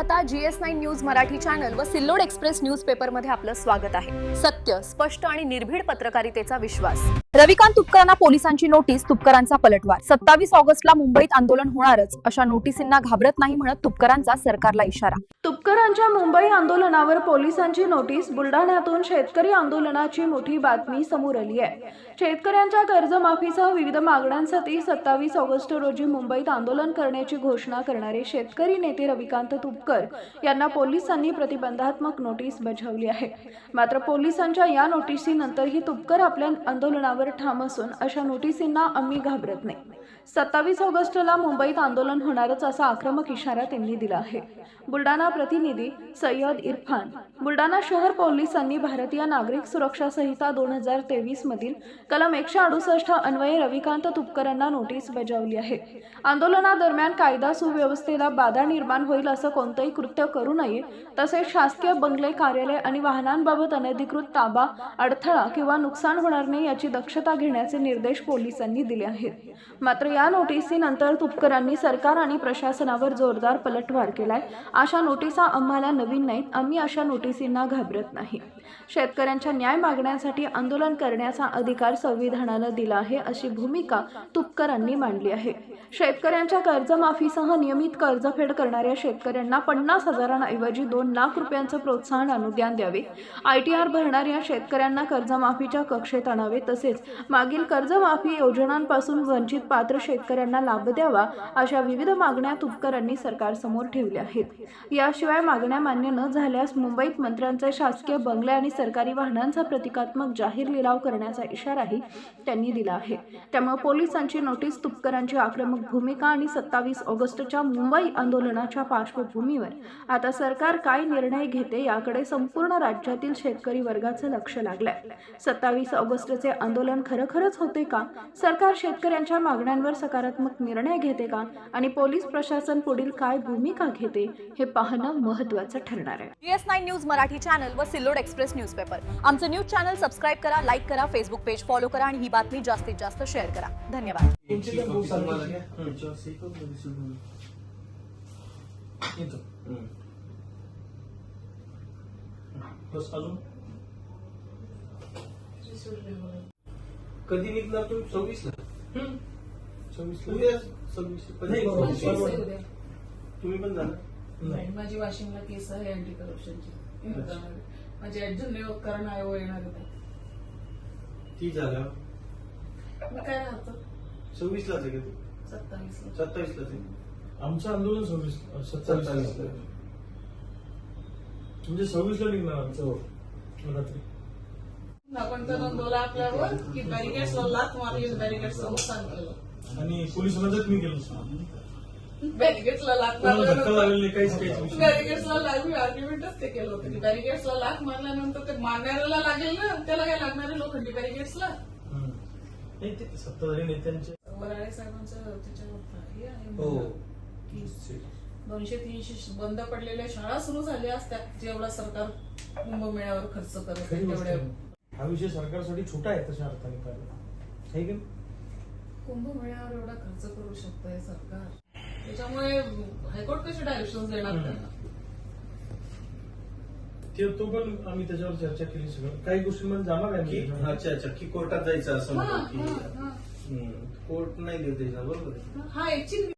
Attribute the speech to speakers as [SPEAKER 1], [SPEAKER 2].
[SPEAKER 1] पाहता GS9 news Marathi channel व Sillod express news paper मध्ये आपलं स्वागत आहे। सत्य, स्पष्ट आणि निर्भीड पत्रकारितेचा विश्वास। रविकांत तुपकरांना पोलिसांची नोटीस, तुपकरांचा पलटवार। 27 ऑगस्टला मुंबईत आंदोलन होणारच अशा नोटिसींना घाबरत नाही म्हणत तुपकरांचा सरकारला इशारा।
[SPEAKER 2] तुपकरांच्या मुंबई आंदोलनावर पोलिसांची नोटीस। बुलढाण्यातून शेतकरी आंदोलनाची मोठी बातमी समोर आली आहे। शेतकऱ्यांच्या कर्जमाफीसह विविध मागण्यांसाठी 27 ऑगस्ट रोजी मुंबईत आंदोलन करण्याची घोषणा करणारे शेतकरी नेते रविकांत तुपकर यांना पोलिसांनी प्रतिबंधात्मक नोटीस बजावली आहे। मात्र पोलिसांच्या या नोटिसीनंतरही तुपकर आपल्या आंदोलनावर ठाम असून अशा नोटिसींना आम्ही घाबरत नाही। 27 ऑगस्टला मुंबईत आंदोलन होणारच असा आक्रमक इशारा त्यांनी दिला आहे। बुलढाणा प्रतिनिधी सय्यद इरफान। बुलढाणा शहर पोलिसांनी भारतीय नागरिक सुरक्षा संहिता 2023 मधील कलम 168 अन्वये रविकांत तुपकरांना नोटीस बजावली आहे। आंदोलनादरम्यान कायदा सुव्यवस्थेला बाधा निर्माण होईल असं कोणतेही कृत्य करू नये, तसेच शासकीय बंगले, कार्यालय आणि वाहनांबाबत अनधिकृत ताबा, अडथळा किंवा नुकसान होणार नाही याची दक्षता घेण्याचे निर्देश पोलिसांनी दिले आहेत। मात्र या नोटिसीनंतर तुपकरांनी सरकार आणि प्रशासनावर जोरदार पलटवार केलाय। अशा नोटिसा आम्हाला नवीन नाहीत, आम्ही अशा नोटिसींना घाबरत नाही। शेतकऱ्यांच्या न्याय मागण्यासाठी आंदोलन करण्याचा अधिकार संविधानानं दिला आहे अशी भूमिका तुपकरांनी मांडली आहे। शेतकऱ्यांच्या कर्जमाफीसह नियमित कर्जफेड करणाऱ्या शेतकऱ्यांना 50,000 2 लाख रुपयांचं प्रोत्साहन अनुदान द्यावे, ITR भरणाऱ्या शेतकऱ्यांना कर्जमाफीच्या कक्षेत आणावे, तसेच मागील कर्जमाफी योजनांपासून वंचित पात्र शेतकऱ्यांना लाभ द्यावा अशा विविध मागण्या तुपकरांनी सरकारसमोर ठेवल्या आहेत। याशिवाय मागण्या मान्य न झाल्यास मुंबईत मंत्र्यांचे शासकीय बंगले आणि सरकारी वाहनांचा प्रतिकात्मक जाहीर लिलाव करण्याचा इशाराही त्यांनी दिला आहे। त्यामुळे पोलिसांची नोटीस, तुपकरांची आक्रमक भूमिका आणि 27 ऑगस्टच्या मुंबई आंदोलनाच्या पार्श्वभूमीवर आता सरकार काय निर्णय घेते याकडे संपूर्ण राज्यातील शेतकरी वर्गाचं लक्ष लागलंय। 27 ऑगस्टचे आंदोलन खरोखरच होते का? सरकार शेतकऱ्यांच्या मागण्यांवर सकारात्मक निर्णय घेते का? आणि पोलीस प्रशासन पुढील काय भूमिका घेते हे पाहणं महत्त्वाचं ठरणार आहे।
[SPEAKER 1] GS9 न्यूज मराठी चॅनल व सिल्लोड एक्सप्रेस न्यूज पेपर आमचं न्यूज चॅनल सबस्क्राइब करा, लाईक करा, फेसबुक पेज फॉलो करा आणि ही बातमी जास्तीत जास्त शेअर करा। धन्यवाद।
[SPEAKER 3] कधी निघणार तुम्ही? 26 ला 26 उद्या 26 तुम्ही पण जाणार?
[SPEAKER 4] नाही, माझी वाशिमला केस आहे अँटी करप्शनची। माझे करण आयोग येणार होते,
[SPEAKER 3] ती झालं
[SPEAKER 4] मग काय राहतं?
[SPEAKER 3] 26 लाच आहे का? 27 लाच आहे
[SPEAKER 5] आमचं आंदोलन 27 म्हणजे 26 ला निघणार आमचं रात्री।
[SPEAKER 4] आपण तर नोंदवलं आपल्यावर की बॅरिकेड्सला लाथ मारली, बॅरिकेड्सचं नुकसान केलं
[SPEAKER 5] आणि पोलिसांना जखमी केलं।
[SPEAKER 4] बॅरिकेड्सला लाथ
[SPEAKER 5] धक्का
[SPEAKER 4] मारल्यानंतर
[SPEAKER 5] लागलेले काहीच विषय
[SPEAKER 4] बॅरिकेड्सला लाईव्ह आर्ग्युमेंटच ते केलं होतं की बॅरिकेड्सला लाथ मारल्यानंतर ते मारणाऱ्याला लागेल ना, त्याला काय लागणारे लोखंडी बॅरिकेड्सला?
[SPEAKER 5] नाही, ते सत्ताधारी नेत्यांचे
[SPEAKER 4] वराळे साहेबांचं त्याच्यावर हे आहे
[SPEAKER 3] हो
[SPEAKER 4] की 200-300 बंद पडलेल्या शाळा सुरू झाल्या असत्या जेवढा सरकार कुंभमेळ्यावर खर्च करत आहे तेवढ्या।
[SPEAKER 5] हा विषय सरकारसाठी छोटा आहे तशा अर्थाने पाहिलं आहे की
[SPEAKER 4] कुंभमेळ्यावर एवढा खर्च करू शकतंय सरकार, त्याच्यामुळे हायकोर्ट कशी डायरेक्शन देणार त्यांना?
[SPEAKER 5] तो पण आम्ही त्याच्यावर चर्चा केली। सगळं काही गोष्टींमध्ये जाणार आहे।
[SPEAKER 3] अच्छा की कोर्टात जायचं असं म्हणतो की कोर्ट नाही देत, बरोबर आहे?
[SPEAKER 4] हा ऍक्च्युअली